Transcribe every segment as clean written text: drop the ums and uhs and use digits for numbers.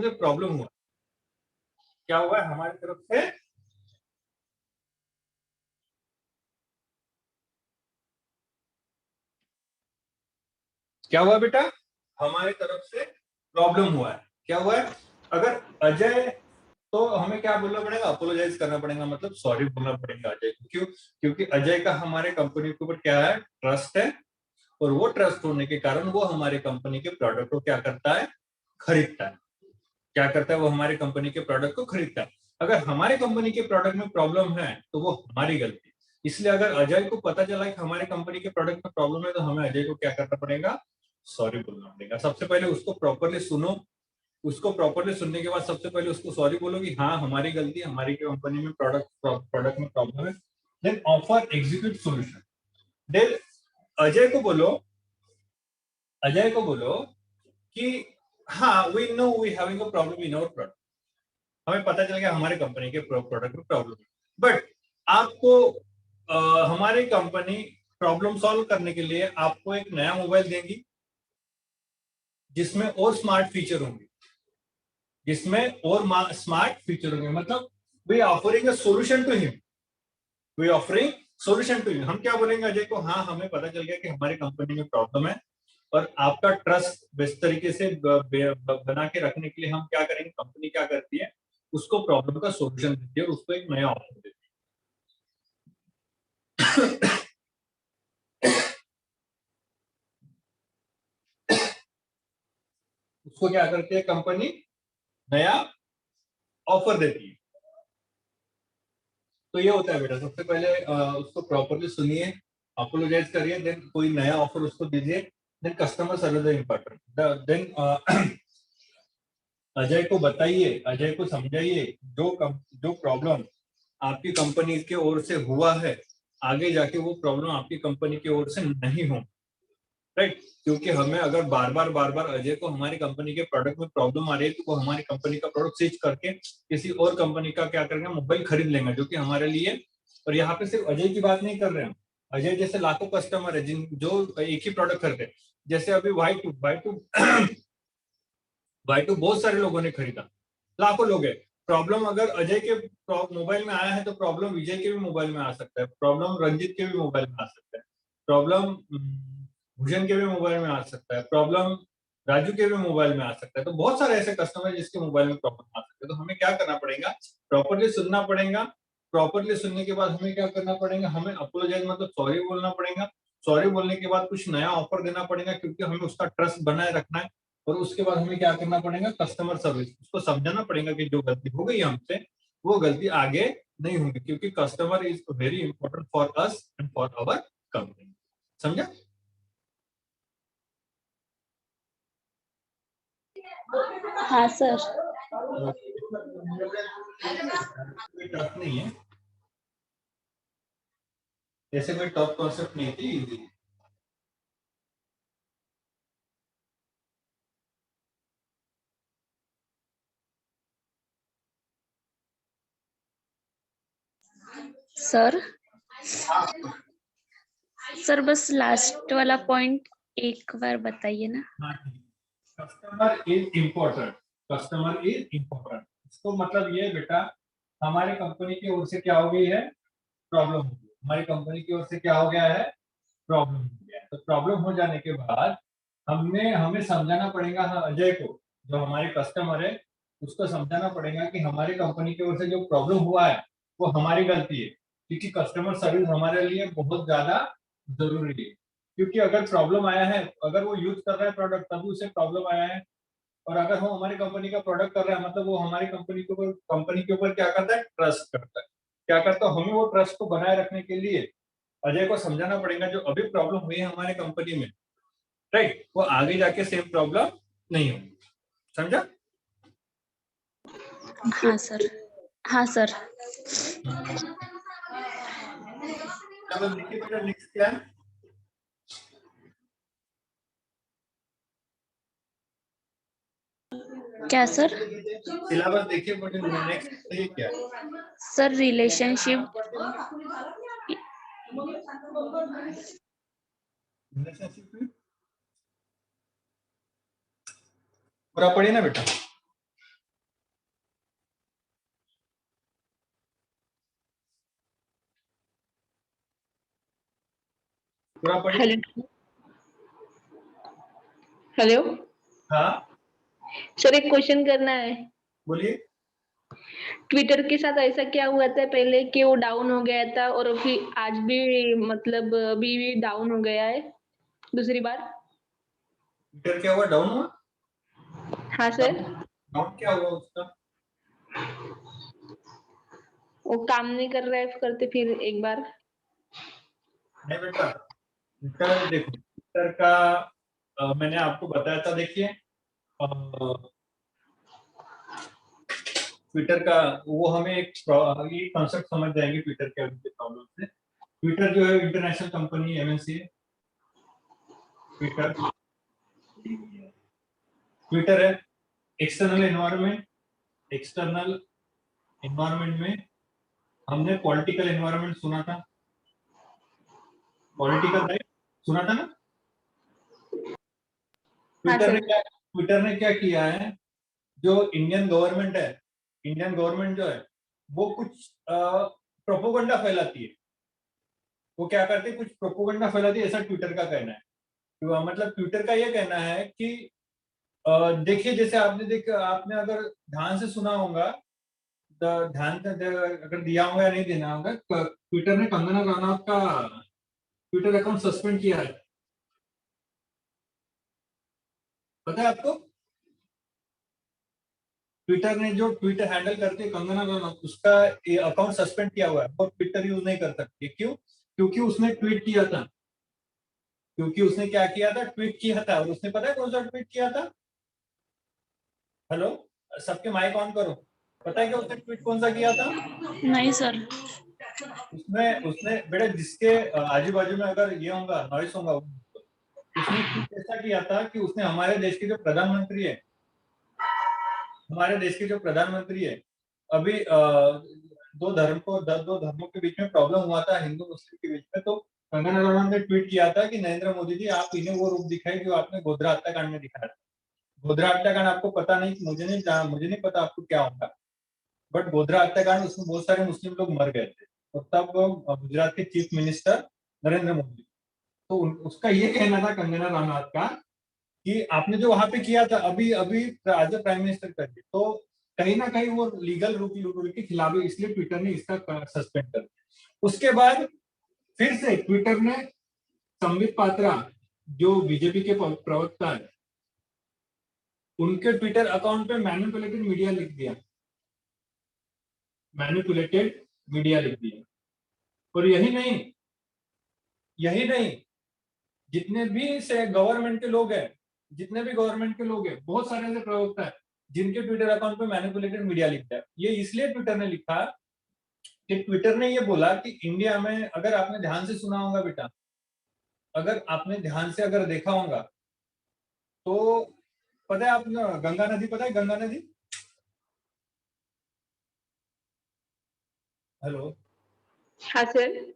से प्रॉब्लम हुआ, क्या हुआ है हमारी तरफ से, क्या हुआ बेटा, हमारी तरफ से प्रॉब्लम हुआ है। क्या हुआ है, अगर अजय, तो हमें क्या बोलना पड़ेगा, अपोलोजाइज करना पड़ेगा, मतलब सॉरी बोलना पड़ेगा अजय को। क्यों, क्योंकि अजय का हमारे कंपनी के ऊपर क्या है, ट्रस्ट है, और वो ट्रस्ट होने के कारण वो हमारे कंपनी के प्रोडक्ट को क्या करता है, खरीदता है। क्या करता है, वो हमारे कंपनी के प्रोडक्ट को खरीदता है। अगर हमारे कंपनी के प्रोडक्ट में प्रॉब्लम है तो वो हमारी गलती, इसलिए अगर अजय को पता चला कि हमारे कंपनी के प्रोडक्ट में प्रॉब्लम है तो हमें अजय को क्या करना पड़ेगा, सॉरी बोलना पड़ेगा। सबसे पहले उसको प्रॉपरली सुनो, उसको प्रॉपरली सुनने के बाद सबसे पहले उसको सॉरी बोलो कि हाँ हमारी गलती, हमारी कंपनी में प्रोडक्ट में प्रॉब्लम है। Then offer execute solution. Then Ajay को बोलो, अजय को बोलो कि हाँ we know we having a problem in our product, हमें पता चल गया हमारे कंपनी के प्रोडक्ट में प्रॉब्लम है, बट आपको हमारी कंपनी प्रॉब्लम सॉल्व करने के लिए आपको एक नया मोबाइल देगी जिसमें और स्मार्ट फीचर होंगे, जिसमें और स्मार्ट फीचर होंगे, मतलब we offering a solution to him, we offering solution to him. हम क्या बोलेंगे अजय को, हाँ हमें पता चल गया कि हमारी कंपनी में प्रॉब्लम है और आपका ट्रस्ट बेस्ट तरीके से बना के रखने के लिए हम क्या करेंगे, कंपनी क्या करती है, उसको प्रॉब्लम का सॉल्यूशन देती है और उसको एक नया ऑफर देती है। उसको क्या करती है कंपनी, नया ऑफर देती है। तो ये होता है बेटा, सबसे पहले उसको प्रॉपरली सुनिए, अपोलोजाइज करिए, देन कोई नया ऑफर उसको दीजिए, then customer service important, then Ajay को बताइए, अजय को समझाइए जो प्रॉब्लम आपकी कंपनी की ओर से हुआ है, आगे जाके वो प्रॉब्लम आपकी कंपनी की ओर से नहीं हो, राइट। क्योंकि हमें अगर बार बार अजय को हमारी कंपनी के प्रोडक्ट में प्रॉब्लम आ रही है तो वो हमारी कंपनी का प्रोडक्ट स्विच करके किसी और कंपनी का क्या करेंगे, मोबाइल खरीद लेंगे, जो कि हमारे लिए, और यहाँ पे सिर्फ अजय की बात नहीं कर रहे हैं, अजय जैसे लाखों कस्टमर है जिन जो एक ही प्रोडक्ट खरीदते हैं। जैसे अभी वाई टू वाई टू बहुत सारे लोगों ने खरीदा, लाखों लोग है। प्रॉब्लम अगर अजय के मोबाइल में आया है तो प्रॉब्लम विजय के भी मोबाइल में आ सकता है, प्रॉब्लम रंजित के भी मोबाइल में आ सकता है, प्रॉब्लम भूषण के भी मोबाइल में आ सकता है, प्रॉब्लम राजू के भी मोबाइल में आ सकता है। तो बहुत सारे ऐसे कस्टमर है जिसके मोबाइल में प्रॉब्लम आ सकता है। तो हमें क्या करना पड़ेगा, प्रॉपरली सुनना पड़ेगा, प्रॉपरली सुनने के बाद हमें क्या करना पड़ेगा, हमें अपोलोजाइज मतलब सॉरी बोलना पड़ेगा, सॉरी बोलने के बाद कुछ नया ऑफर देना पड़ेगा क्योंकि हमें उसका ट्रस्ट बनाए रखना है। और उसके बाद हमें क्या करना पड़ेगा, कस्टमर सर्विस, उसको समझाना पड़ेगा कि जो गलती हो गई हमसे वो गलती आगे नहीं होगी, क्योंकि customer is very important for us and for our company. समझा? हाँ सर। कोई टफ नहीं है, जैसे कोई टॉप कॉन्सेप्ट नहीं थी, इजी। सर सर बस लास्ट वाला पॉइंट एक बार बताइए ना। Customer is important, customer is important, इसको मतलब ये बेटा, हमारी कंपनी की ओर से क्या हो गई है, प्रॉब्लम हो गई, हमारी कंपनी की ओर से क्या हो गया है, प्रॉब्लम हो गया है। तो प्रॉब्लम हो जाने के बाद हमें समझाना पड़ेगा, हाँ अजय को जो हमारे कस्टमर है उसको समझाना पड़ेगा कि हमारी कंपनी की ओर से जो प्रॉब्लम हुआ है वो हमारी गलती है, क्योंकि कस्टमर सर्विस हमारे लिए बहुत ज्यादा जरूरी है। क्योंकि अगर प्रॉब्लम आया है, अगर वो यूज कर रहा है प्रोडक्ट तभी उसे प्रॉब्लम आया है, और अगर वो हमारी कंपनी का प्रोडक्ट कर रहा है मतलब वो हमारी कंपनी के ऊपर क्या करता है, ट्रस्ट करता है। क्या करता है, हमें वो ट्रस्ट को बनाए रखने के लिए अजय को समझाना पड़ेगा जो अभी प्रॉब्लम हुई है हमारे कंपनी में, राइट, वो आगे जाके सेम प्रॉब्लम नहीं होगी। समझा? हाँ सर। हाँ सर। अब देखिए बेटा नेक्स्ट क्या है, क्या सर? सिलेबस देखिए बेटा नेक्स्ट ये क्या है, सर रिलेशनशिप। रिलेशनशिप में पूरा पढ़िए ना बेटा। पूरा पढ़िए। हेलो हेलो हाँ सर, एक क्वेश्चन करना है। बोलिए। ट्विटर के साथ ऐसा क्या हुआ था पहले कि वो डाउन हो गया था और फिर आज भी मतलब अभी भी डाउन हो गया है दूसरी बार? ट्विटर क्या हुआ, डाउन हुआ? हाँ सर। डाउन क्या हुआ उसका? वो काम नहीं कर रहा है करते फिर एक बार। नहीं बेटा, ट्विटर देखो, ट्विटर का मैंने आपको बताया था। देखिए ट्विटर का वो हमें एक ये कॉन्सेप्ट समझ जाएंगे ट्विटर के अभी के प्रॉब्लम से। ट्विटर जो है इंटरनेशनल कंपनी एमएनसी है। ट्विटर ट्विटर है। एक्सटर्नल एनवायरनमेंट में हमने पॉलिटिकल एनवायरनमेंट सुना था। पॉलिटिकल राइट सुना था ना? हाँ सर। ट्विटर ने क्या किया है, जो इंडियन गवर्नमेंट है, इंडियन गवर्नमेंट जो है वो कुछ प्रोपोगंडा फैलाती है। वो क्या करती है, कुछ प्रोपोगंडा फैलाती है, ऐसा ट्विटर का कहना है। तो मतलब ट्विटर का ये कहना है कि देखिए, जैसे आपने अगर ध्यान से सुना होगा, ध्यान से अगर दिया होगा या नहीं देना होगा, ट्विटर ने कंगना रनौत का ट्विटर अकाउंट सस्पेंड किया है। पता है आपको? ट्विटर ने जो ट्विटर हैंडल करती है कंगना रनौत, उसका अकाउंट सस्पेंड किया हुआ है। वो ट्विटर यूज नहीं कर सकती। क्यों? क्योंकि उसने ट्वीट किया था। क्योंकि उसने क्या किया था, ट्वीट किया था। और उसने पता है कौन सा ट्वीट किया था? हेलो, सबके माइक ऑन करो। पता है कि उसने ट्वीट कौन सा किया था? नहीं सर। उसने उसने बेटा, जिसके आजू बाजू में अगर ये होगा, नॉइस होगा, उसने ट्वीट ऐसा किया था कि उसने हमारे देश के जो प्रधानमंत्री है, हमारे देश के जो प्रधानमंत्री है, अभी दो धर्मों के बीच में प्रॉब्लम हुआ था, हिंदू मुस्लिम के बीच में। तो कंगना रनौत ने ट्वीट किया था कि नरेंद्र मोदी जी, आप इन्हें वो रूप दिखाए जो आपने गोधरा हत्याकांड में दिखाया था। गोधरा हत्याकांड आपको पता नहीं, मुझे नहीं पता आपको क्या होगा, बट गोधरा हत्याकांड, उसमें बहुत सारे मुस्लिम लोग मर गए थे। और तब गुजरात के चीफ मिनिस्टर नरेंद्र मोदी, तो उसका ये कहना था कंगना रनौत का कि आपने जो वहां पे किया था, अभी अभी एज प्राइम मिनिस्टर करके, तो कहीं ना कहीं वो लीगल रूल के खिलाफ है, इसलिए ट्विटर ने इसका सस्पेंड कर दिया। उसके बाद फिर से ट्विटर ने संबित पात्रा, जो बीजेपी के प्रवक्ता है, उनके ट्विटर अकाउंट पे मैनिपुलेटेड मीडिया लिख दिया। मैनिपुलेटेड मीडिया लिख दिया। और यही नहीं, जितने भी से गवर्नमेंट के लोग हैं, बहुत सारे ऐसे प्रवक्ता है जिनके ट्विटर अकाउंट पे मैनिपुलेटेड मीडिया लिखता है। ये इसलिए ट्विटर ने लिखा कि ट्विटर ने ये बोला कि इंडिया में, अगर आपने ध्यान से सुना होगा बेटा, अगर आपने ध्यान से अगर देखा होगा, तो पता है आप, गंगा नदी पता है, गंगा नदी? हेलो। हाँ सर।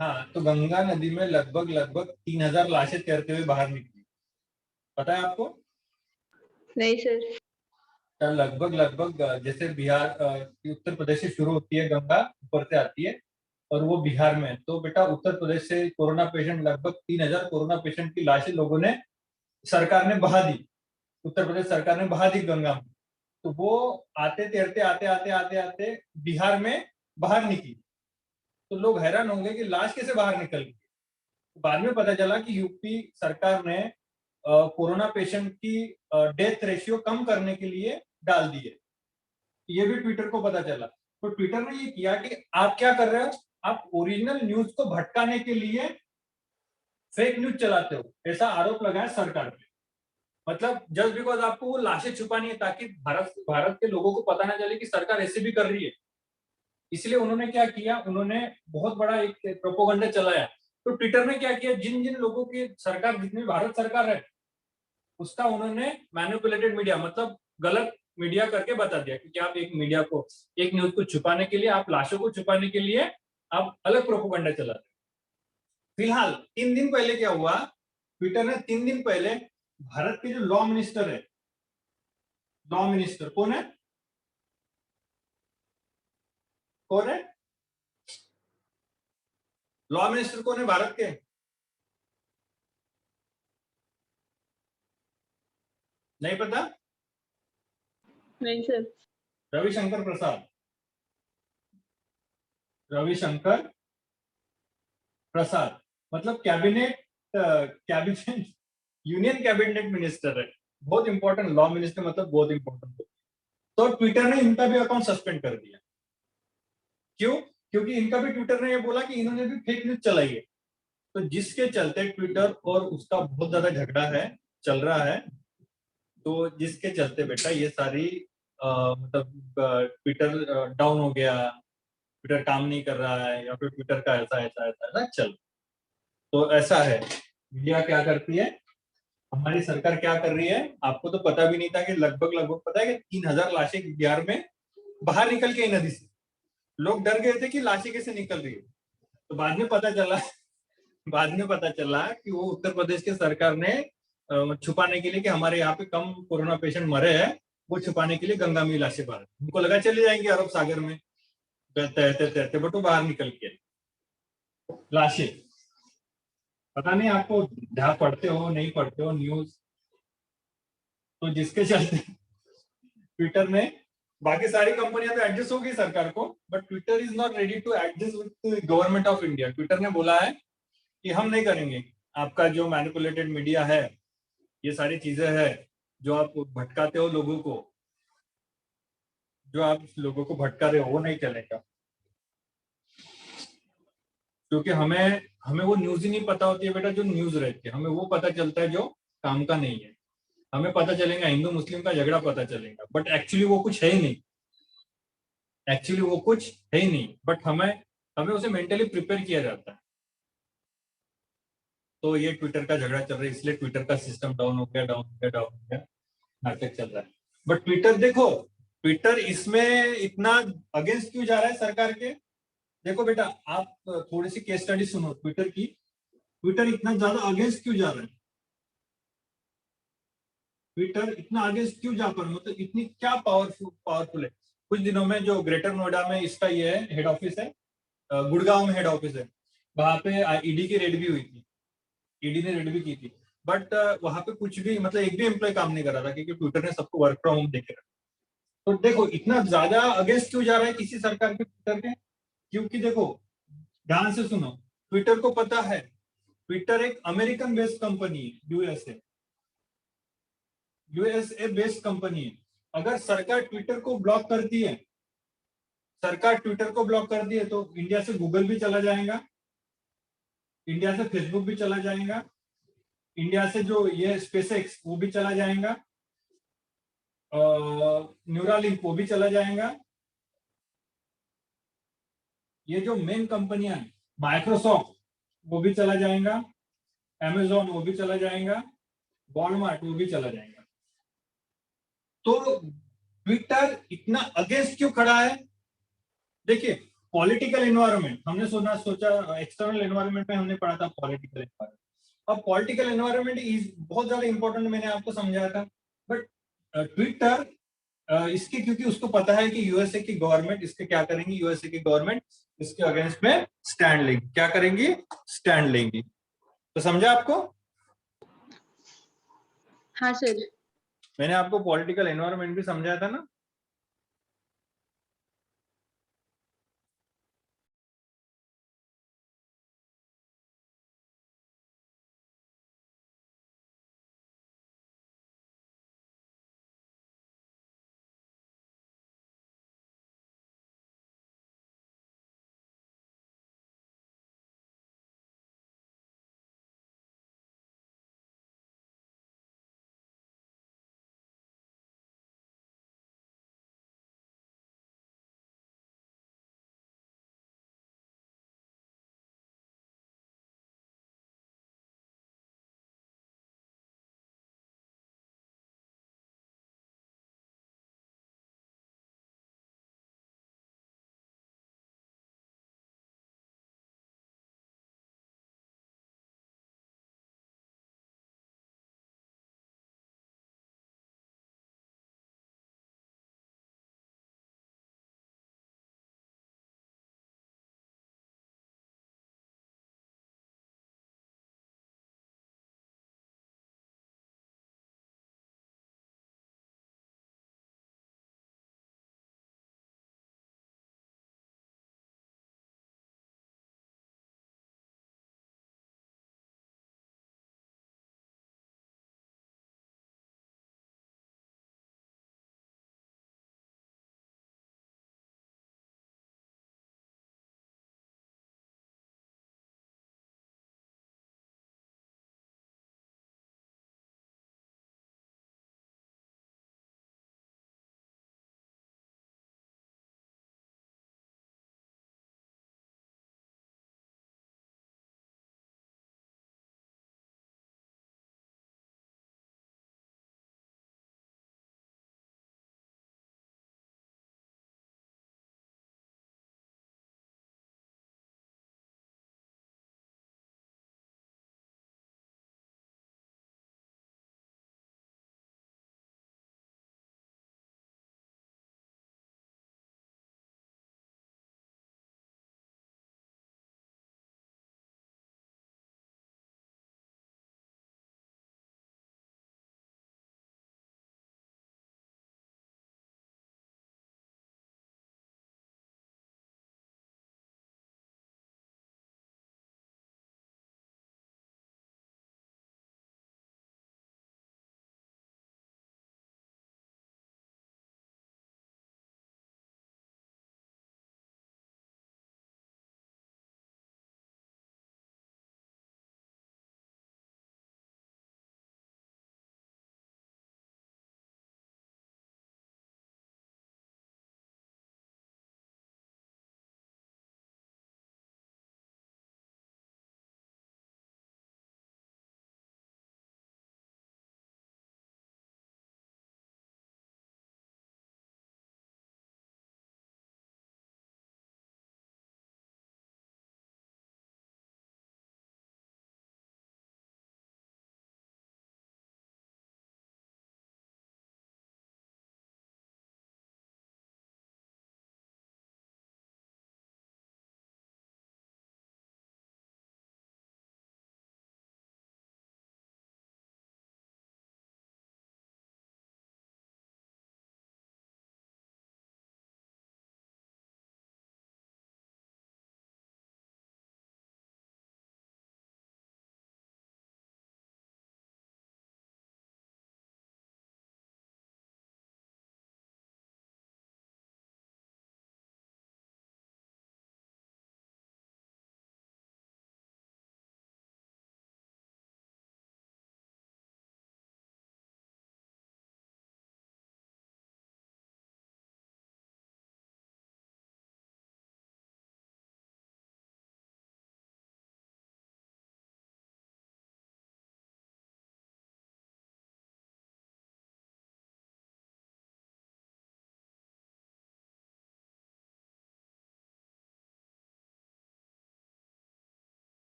हाँ, तो गंगा नदी में लगभग लगभग 3,000 लाशें तैरते हुए बाहर निकली। पता है आपको? नहीं सर। लगभग लगभग जैसे बिहार उत्तर प्रदेश से शुरू होती है गंगा, ऊपर से आती है और वो बिहार में। तो बेटा, उत्तर प्रदेश से कोरोना पेशेंट, लगभग 3,000 कोरोना पेशेंट की लाशें लोगों ने, सरकार ने बहा दी। उत्तर प्रदेश सरकार ने बहा दी गंगा में। तो वो आते तैरते आते आते आते आते बिहार में बाहर निकली। तो लोग हैरान होंगे कि लाश कैसे बाहर निकल गई। बाद में पता चला कि यूपी सरकार ने कोरोना पेशेंट की डेथ रेशियो कम करने के लिए डाल दी है। ये भी ट्विटर को पता चला। तो ट्विटर ने ये किया कि आप क्या कर रहे हो, आप ओरिजिनल न्यूज को भटकाने के लिए फेक न्यूज चलाते हो, ऐसा आरोप लगाया सरकार पे। मतलब जस्ट बिकॉज आपको वो लाशें छुपानी है, ताकि भारत के लोगों को पता ना चले कि सरकार ऐसे भी कर रही है। इसलिए उन्होंने क्या किया, उन्होंने बहुत बड़ा एक प्रोपोगंडा चलाया। तो ट्विटर ने क्या किया, जिन जिन लोगों की सरकार, जितनी भारत सरकार है, उसका उन्होंने मैनिपुलेटेड मीडिया, मतलब गलत मीडिया करके बता दिया कि आप एक मीडिया को, एक न्यूज को छुपाने के लिए, आप लाशों को छुपाने के लिए आप अलग प्रोपोगंडा चलाते। फिलहाल 3 दिन पहले क्या हुआ, ट्विटर ने 3 दिन पहले भारत के जो लॉ मिनिस्टर है, लॉ मिनिस्टर कौन है, कौन है लॉ मिनिस्टर, कौन है भारत के? नहीं पता? नहीं सर। रविशंकर प्रसाद, रविशंकर प्रसाद मतलब कैबिनेट यूनियन कैबिनेट मिनिस्टर है, बहुत इंपॉर्टेंट लॉ मिनिस्टर, मतलब बहुत इंपॉर्टेंट। तो ट्विटर ने इनका भी अकाउंट सस्पेंड कर दिया। क्यों? क्योंकि इनका भी ट्विटर ने ये बोला कि इन्होंने भी फेक न्यूज चलाई है। तो जिसके चलते ट्विटर और उसका बहुत ज्यादा झगड़ा है, चल रहा है। तो जिसके चलते बेटा ये सारी मतलब ट्विटर डाउन हो गया, ट्विटर काम नहीं कर रहा है, या फिर ट्विटर का ऐसा ऐसा ऐसा ऐसा चल। तो ऐसा है, मीडिया क्या करती है, हमारी सरकार क्या कर रही है। आपको तो पता भी नहीं था कि लगभग लगभग पता है कि 3,000 लाशें बिहार में बाहर निकल के नदी से, लोग डर गए थे कि लाशें कैसे निकल रही है। तो बाद में पता चला कि वो उत्तर प्रदेश के सरकार ने छुपाने के लिए कि हमारे यहाँ पे कम कोरोना पेशेंट मरे हैं, वो छुपाने के लिए गंगा में लाशें बाहर, उनको लगा चले जाएंगे अरब सागर में तैरते तैरते, बट वो बाहर निकल के लाशें। पता नहीं आपको, जहाँ पढ़ते हो नहीं पढ़ते हो न्यूज। तो जिसके चलते ट्विटर ने, बाकी सारी कंपनियां तो एडजस्ट होगी सरकार को, but Twitter is not ready to adjust with government of India. Twitter ने बोला है कि हम नहीं करेंगे, आपका जो मैनिपुलेटेड मीडिया है, ये सारी चीजें है जो आप भटकाते हो लोगों को, जो आप लोगों को भटका रहे हो, वो नहीं चलेगा। क्योंकि हमें हमें वो न्यूज ही नहीं पता होती है बेटा जो न्यूज रहती है, हमें वो पता चलता है जो काम का नहीं है। हमें पता चलेगा हिंदू मुस्लिम का झगड़ा पता चलेगा, बट एक्चुअली वो कुछ है ही नहीं, एक्चुअली वो कुछ है ही नहीं, बट हमें हमें उसे मेंटली प्रिपेयर किया जाता है। तो ये ट्विटर का झगड़ा चल रहा है, इसलिए ट्विटर का सिस्टम डाउन हो गया, डाउन हो गया, डाउन हो गया, नाटक चल रहा है। बट ट्विटर देखो, ट्विटर इसमें इतना अगेंस्ट क्यों जा रहा है सरकार के। देखो बेटा, आप थोड़ी सी केस स्टडी सुनो ट्विटर की। ट्विटर इतना ज्यादा अगेंस्ट क्यों जा रहा है, ट्विटर इतना अगेंस्ट क्यों जा पा रहा है, मतलब इतनी क्या पावरफुल पावरफुल है। कुछ दिनों में जो ग्रेटर नोएडा में इसका ये है हेड ऑफिस है, गुड़गांव में हेड ऑफिस है, वहां पे ईडी की रेड भी हुई थी, ईडी ने रेड भी की थी। बट वहां पे कुछ भी, मतलब एक भी एम्प्लॉय काम नहीं कर रहा था, क्योंकि ट्विटर ने सबको वर्क फ्रॉम होम देके रखा। तो देखो इतना ज्यादा अगेंस्ट क्यों जा रहा है किसी सरकार के ट्विटर के। क्योंकि देखो, ध्यान से सुनो, ट्विटर को पता है ट्विटर एक अमेरिकन बेस्ड कंपनी है, यूएसए बेस्ड कंपनी है। अगर सरकार ट्विटर को ब्लॉक करती है, सरकार ट्विटर को ब्लॉक कर दी है, तो इंडिया से गूगल भी चला जाएगा, इंडिया से फेसबुक भी चला जाएगा, इंडिया से जो ये स्पेसएक्स वो भी चला जाएगा, न्यूरालिंक वो भी चला जाएगा। ये जो मेन कंपनियां हैं, माइक्रोसॉफ्ट वो भी चला जाएगा, अमेजोन वो भी चला जाएगा, वॉलमार्ट वो भी चला जाएगा। तो ट्विटर इतना अगेंस्ट क्यों खड़ा है। देखिए, पॉलिटिकल एनवायरनमेंट हमने सोचा एक्सटर्नल एनवायरनमेंट में हमने पढ़ा था पॉलिटिकल एनवायरनमेंट। अब पॉलिटिकल एनवायरनमेंट इज बहुत ज्यादा इंपॉर्टेंट, मैंने आपको समझाया था। बट ट्विटर इसके, क्योंकि उसको पता है कि यूएसए की गवर्नमेंट इसके क्या करेंगी, यूएसए की गवर्नमेंट इसके अगेंस्ट में स्टैंड लेगी, क्या करेंगी, स्टैंड लेंगी। तो समझा आपको, हाँ सर। मैंने आपको पॉलिटिकल एनवायरनमेंट भी समझाया था ना।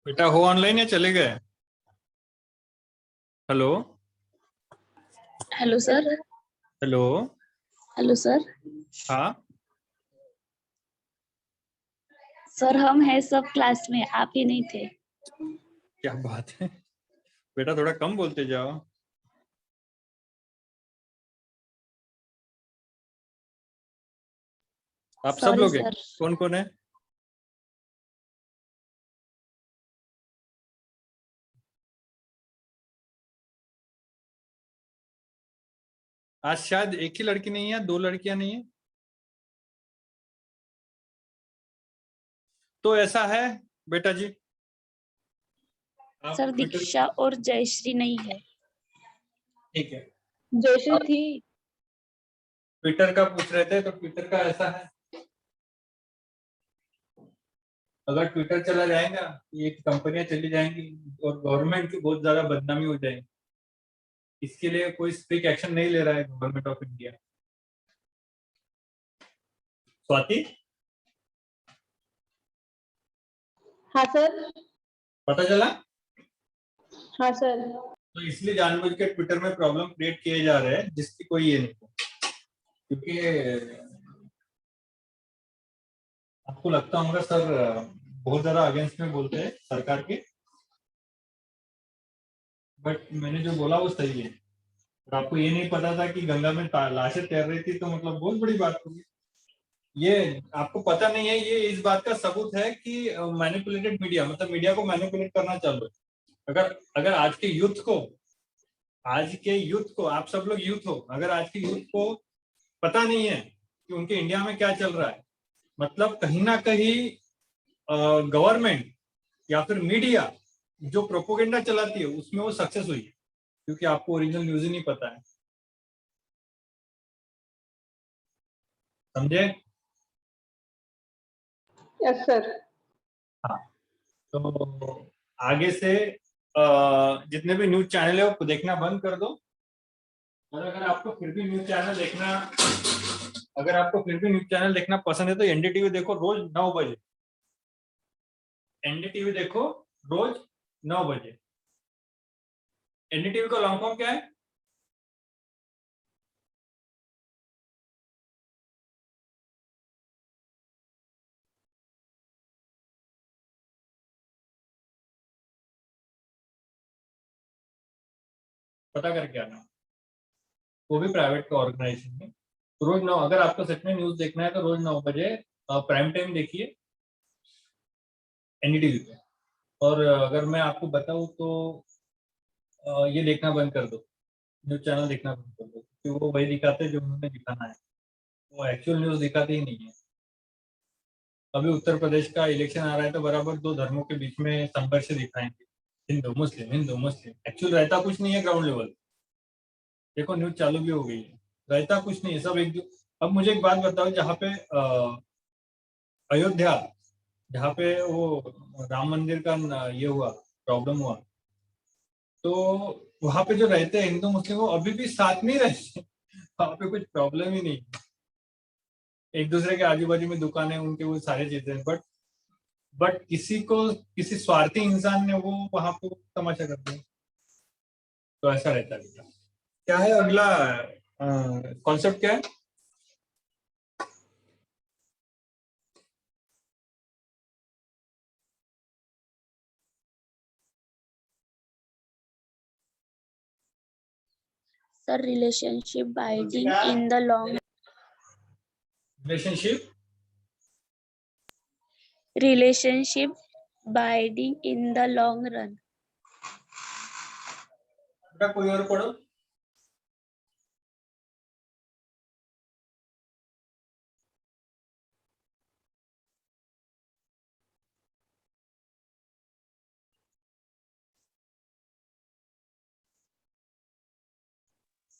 बेटा हो ऑनलाइन या चले गए? Hello hello sir. Hello. Hello sir. हाँ सर हम है सब क्लास में, आप ही नहीं थे। क्या बात है, बेटा थोड़ा कम बोलते जाओ। आप सब सॉरी लोग हैं? सर। कौन कौन है? आज शायद एक ही लड़की नहीं है, दो लड़कियां नहीं है। तो ऐसा है बेटा जी, आप सर ट्विटर, दीक्षा और जयश्री नहीं है। ठीक है, जैसे आप थी। ट्विटर का पूछ रहे थे, तो ट्विटर का ऐसा है, अगर ट्विटर चला जाएगा ये कंपनियां चली जाएंगी और गवर्नमेंट की बहुत ज्यादा बदनामी हो जाएगी। इसके लिए कोई स्ट्रिक्ट एक्शन नहीं ले रहा है गवर्नमेंट ऑफ इंडिया। स्वाति, हाँ सर। पता चला? हाँ सर। तो इसलिए जानबूझ के ट्विटर में प्रॉब्लम क्रिएट किए जा रहे हैं जिसकी कोई ये नहीं, क्योंकि आपको लगता होगा सर बहुत ज्यादा अगेंस्ट में बोलते हैं सरकार के, बट मैंने जो बोला वो सही है। और आपको ये नहीं पता था कि गंगा में लाशें तैर रही थी, तो मतलब बहुत बड़ी बात होगी। ये आपको पता नहीं है, ये इस बात का सबूत है कि मैनिपुलेटेड मीडिया, मतलब मीडिया को मैनिपुलेट करना चालू है। अगर अगर आज के यूथ को आप सब लोग यूथ हो, अगर आज के यूथ को पता नहीं है कि उनके इंडिया में क्या चल रहा है, मतलब कहीं ना कहीं गवर्नमेंट या फिर मीडिया जो प्रोपोगेंडा चलाती है उसमें वो सक्सेस हुई है, क्योंकि आपको ओरिजिनल न्यूज ही नहीं पता है। समझे? Yes sir. हाँ, तो आगे से जितने भी न्यूज चैनल है वो देखना बंद कर दो। और अगर आपको फिर भी न्यूज चैनल देखना पसंद है तो एनडीटीवी देखो रोज 9 बजे। एनडीटीवी देखो रोज 9 बजे। एनडीटीवी का लॉन्ग फॉर्म क्या है? पता करके आना, वो भी प्राइवेट का ऑर्गेनाइजेशन है। तो रोज 9, अगर आपको सच में न्यूज देखना है तो रोज 9 बजे प्राइम टाइम देखिए एनडीटीवी पे। और अगर मैं आपको बताऊं तो ये देखना बंद कर दो, न्यूज चैनल देखना बंद कर दो, क्योंकि वो वही दिखाते हैं जो उन्होंने दिखाना है, वो एक्चुअल न्यूज दिखाते ही नहीं है। अभी उत्तर प्रदेश का इलेक्शन आ रहा है तो बराबर दो धर्मों के बीच में संघर्ष दिखाएंगे, हिंदू मुस्लिम, एक्चुअल रहता कुछ नहीं है ग्राउंड लेवल। देखो न्यूज चालू भी हो गई है, रहता कुछ नहीं है, सब अब मुझे एक बात बताओ, जहाँ पे अयोध्या, जहाँ पे वो राम मंदिर का ये हुआ, प्रॉब्लम हुआ, तो वहां पे जो रहते हैं हिंदू मुस्लिम वो अभी भी साथ नहीं रहते। वहां पे कुछ प्रॉब्लम ही नहीं, एक दूसरे के आजू बाजू में दुकानें उनके, वो सारी चीजें, बट किसी स्वार्थी इंसान ने वो वहां पे तमाशा कर दिया। तो ऐसा रहता है बेटा। क्या है अगला कॉन्सेप्ट क्या है? Sir relationship binding in the long relationship relationship binding in the long run. बेटा कोई और पढ़ो।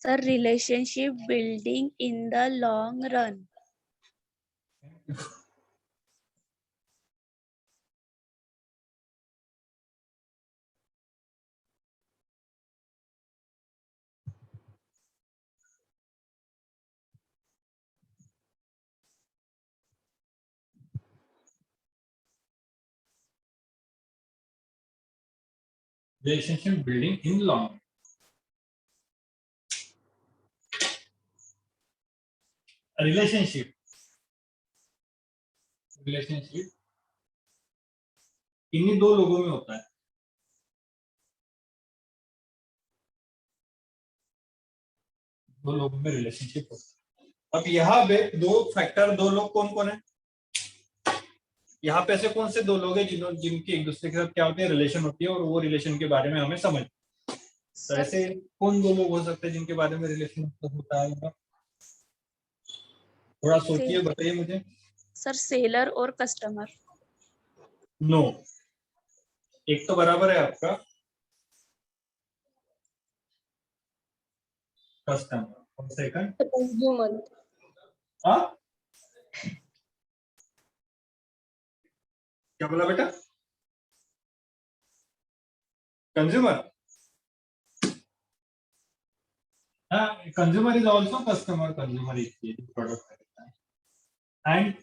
Sir relationship building in the long run. relationship building in long. Relationship इन्हीं दो लोगों में होता है। दो लोगों में रिलेशनशिप होता है। अब यहाँ पे दो फैक्टर, दो लोग कौन कौन है? यहाँ पे ऐसे कौन से दो लोग हैं जिनकी एक दूसरे के साथ क्या होती है, रिलेशन होती है, और वो रिलेशन के बारे में हमें समझ। तो ऐसे कौन दो लोग हो सकते हैं जिनके बारे में रिलेशन होता है? थोड़ा सोचिए, बताइए मुझे। सर सेलर और कस्टमर। नो, एक तो बराबर है आपका कस्टमर, और सेकंड कंज्यूमर। हाँ, क्या बोला बेटा? कंज्यूमर। हाँ, consumer is also customer. Consumer is product and,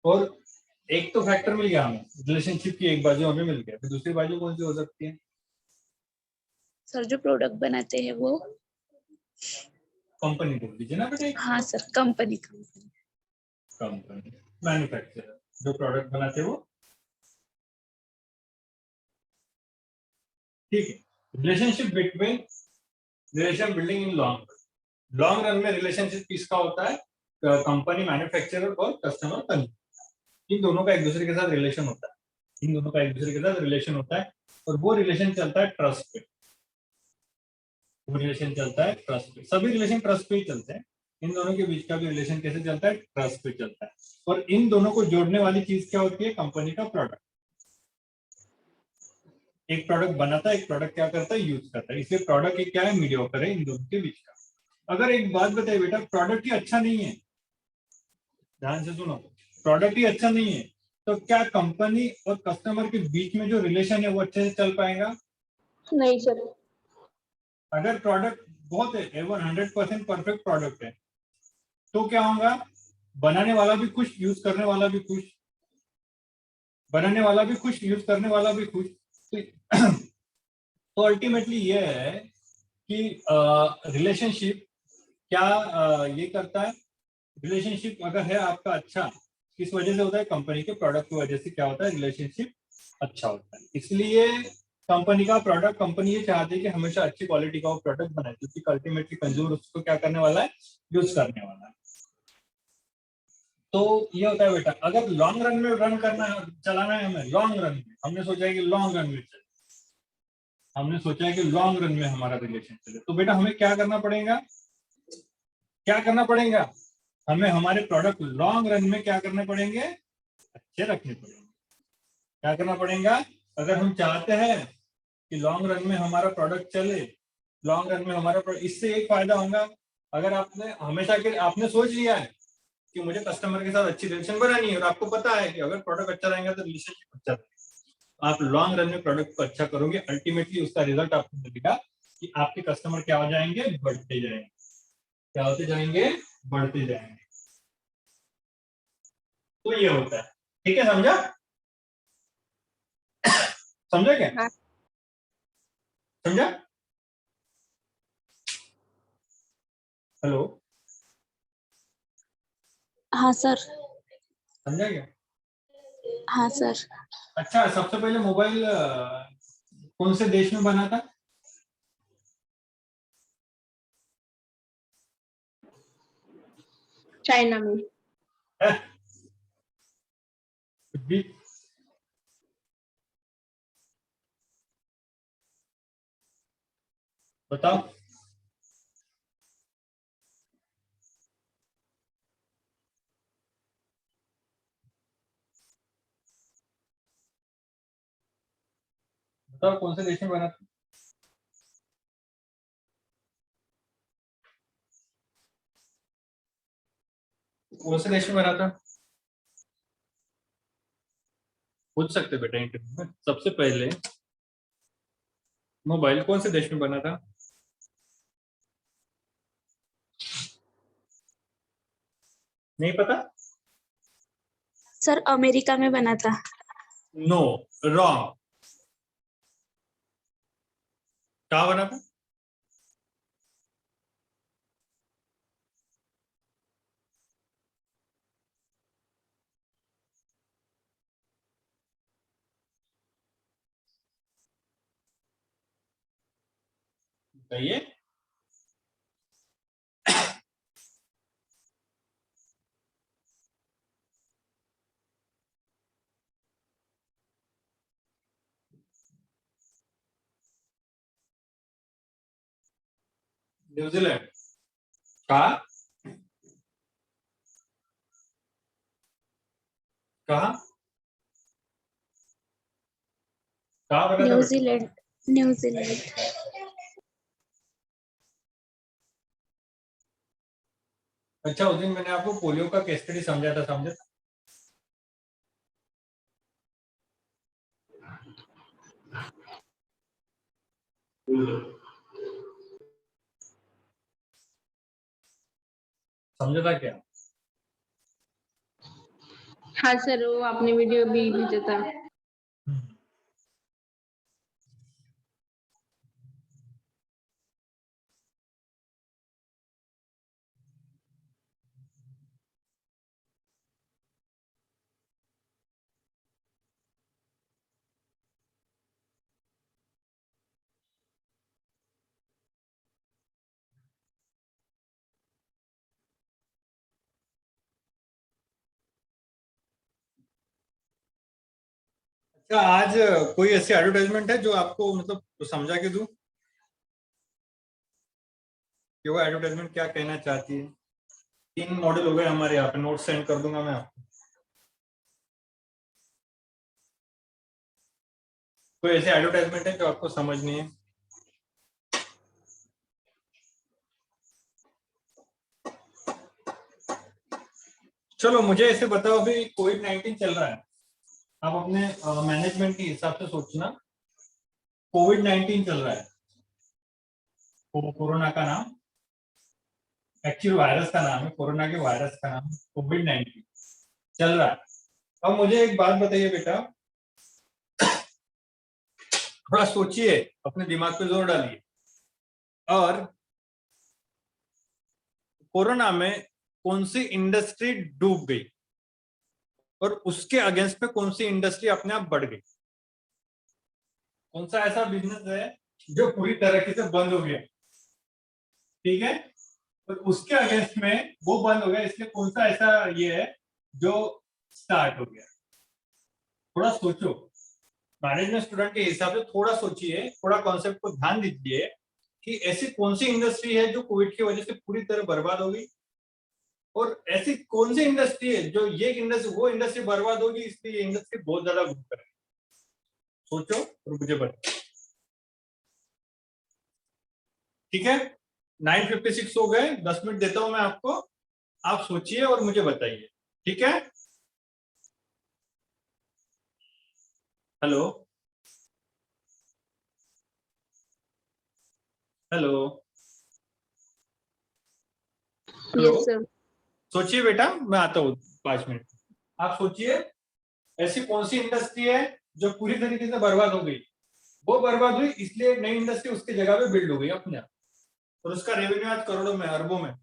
और एक तो फैक्टर मिल गया हमें, रिलेशनशिप की एक बाजू हमें मिल गया, फिर दूसरी बाजू कौन सी हो सकती है? सर जो प्रोडक्ट बनाते हैं वो। कंपनी बोल दीजिए ना बेटा। हाँ सर, कंपनी। कंपनी, मैन्युफैक्चरर जो प्रोडक्ट बनाते हैं वो। ठीक है। Relationship between, relation building in long run में रिलेशनशिप किसका होता है? कंपनी, मैन्युफैक्चरर और कस्टमर, कंज्यूमर। इन दोनों का एक दूसरे के साथ रिलेशन होता है। इन दोनों का एक दूसरे के साथ रिलेशन होता है, और वो रिलेशन चलता है ट्रस्ट पे। वो रिलेशन चलता है ट्रस्ट पे। सभी रिलेशन ट्रस्ट पे ही चलते हैं। इन दोनों के बीच का भी रिलेशन कैसे चलता है? ट्रस्ट पे चलता है। और इन दोनों को जोड़ने वाली चीज क्या होती है? कंपनी का प्रोडक्ट। एक प्रोडक्ट बनाता है, एक प्रोडक्ट क्या करता है? यूज करता है। इसलिए प्रोडक्ट एक क्या है? मीडियोकर है इन दोनों के बीच का। अगर एक बात बताइए बेटा, प्रोडक्ट ही अच्छा नहीं है, ध्यान से सुनो, प्रोडक्ट ही अच्छा नहीं है, तो क्या कंपनी और कस्टमर के बीच में जो रिलेशन है वो अच्छे से चल पाएगा? नहीं सर। अगर प्रोडक्ट बहुत है, 100% परफेक्ट प्रोडक्ट है, तो क्या होगा? बनाने वाला भी खुश, यूज करने वाला भी खुश। बनाने वाला भी खुश, यूज करने वाला भी खुश। तो अल्टीमेटली ये है कि रिलेशनशिप क्या ये करता है? रिलेशनशिप अगर है आपका अच्छा, किस वजह से होता है? कंपनी के प्रोडक्ट की वजह से क्या होता है? रिलेशनशिप अच्छा होता है। इसलिए कंपनी का प्रोडक्ट, कंपनी ये चाहती है कि हमेशा अच्छी क्वालिटी का वो प्रोडक्ट बनाए, क्योंकि अल्टीमेटली कंज्यूमर उसको क्या करने वाला है? यूज करने वाला है। तो ये होता है बेटा, अगर लॉन्ग रन में रन करना है, चलाना है हमें लॉन्ग रन में, हमने सोचा है कि लॉन्ग रन में चले, हमने सोचा है कि लॉन्ग रन में हमारा रिलेशन चले, तो बेटा हमें क्या करना पड़ेगा? क्या करना पड़ेगा? हमें हमारे प्रोडक्ट लॉन्ग रन में क्या करने पड़ेंगे? अच्छे रखने पड़ेंगे। क्या करना पड़ेगा? अगर हम चाहते हैं कि लॉन्ग रन में हमारा प्रोडक्ट चले, लॉन्ग रन में हमारा इससे एक फायदा होगा, अगर आपने हमेशा के आपने सोच लिया है कि मुझे कस्टमर के साथ अच्छी रिलेशन बनानी है, और आपको पता है कि अगर प्रोडक्ट अच्छा रहेगा तो रिलेशनशिप अच्छा रहेगा, आप लॉन्ग रन में प्रोडक्ट को अच्छा करोगे, अल्टीमेटली उसका रिजल्ट आपको मिलेगा कि आपके कस्टमर क्या हो जाएंगे? बढ़ते जाएंगे। क्या होते जाएंगे? बढ़ते जाएंगे। तो ये होता है। ठीक है, समझा? समझा क्या? हाँ। समझा? हेलो, हाँ सर। समझा क्या? हाँ सर। अच्छा, सबसे पहले मोबाइल कौन से देश में बना था? चाइना में। भी बताओ। बताओ कौन से देश में बना था? कौन से देश में बना था? पूछ सकते बेटा इंटरव्यू में। सबसे पहले मोबाइल कौन से देश में बना था? नहीं पता? सर अमेरिका में बना था। No, wrong. क्या बना था? बताइए। न्यूजीलैंड। कहा? कहा? कहा बना था बेटा? न्यूजीलैंड। न्यूजीलैंड। अच्छा, उस दिन मैंने आपको पोलियो का केस स्टडी समझा था, समझे? समझा था क्या? हाँ सर, वो आपने वीडियो भी भेजा था। अच्छा, आज कोई ऐसी एडवर्टाइजमेंट है जो आपको मतलब समझा के दूं कि वो एडवर्टाइजमेंट क्या कहना चाहती है? 3 मॉडल हो गए हमारे यहाँ पे, नोट सेंड कर दूंगा मैं आपको। कोई ऐसी एडवर्टाइजमेंट है जो आपको समझनी है? चलो मुझे ऐसे बताओ, अभी कोविड-19 चल रहा है, आप अपने मैनेजमेंट के हिसाब से सोचना। कोविड-19 चल रहा है, कोरोना का नाम, एक्चुअल वायरस का नाम है, कोरोना के वायरस का नाम कोविड-19 चल रहा है। अब मुझे एक बात बताइए बेटा, थोड़ा सोचिए, अपने दिमाग पे जोर डालिए, और कोरोना में कौन सी इंडस्ट्री डूब गई और उसके अगेंस्ट में कौन सी इंडस्ट्री अपने आप बढ़ गई? कौन सा ऐसा बिजनेस है जो पूरी तरीके से बंद हो गया, ठीक है, और उसके अगेंस्ट में वो बंद हो गया, इसलिए कौन सा ऐसा ये है जो स्टार्ट हो गया? थोड़ा सोचो, मैनेजमेंट स्टूडेंट के हिसाब से थोड़ा सोचिए, थोड़ा कॉन्सेप्ट को ध्यान दीजिए कि ऐसी कौन सी इंडस्ट्री है जो कोविड की वजह से पूरी तरह बर्बाद हो गई, और ऐसी कौन सी इंडस्ट्री है जो ये इंडस्ट्री वो इंडस्ट्री बर्बाद होगी, इसलिए ये इंडस्ट्री बहुत ज्यादा ग्रो करेगी। सोचो और मुझे बताओ, ठीक है? 9:56 हो गए, 10 मिनट देता हूं मैं आपको, आप सोचिए और मुझे बताइए, ठीक है? Hello? Hello? Hello? Yes sir. सोचिए बेटा, मैं आता हूँ 5 मिनट। आप सोचिए, ऐसी कौन सी इंडस्ट्री है जो पूरी तरीके से बर्बाद हो गई, वो बर्बाद हुई इसलिए नई इंडस्ट्री उसकी जगह पे बिल्ड हो गई अपने आप, और उसका रेवेन्यू आज करोड़ों में, अरबों में।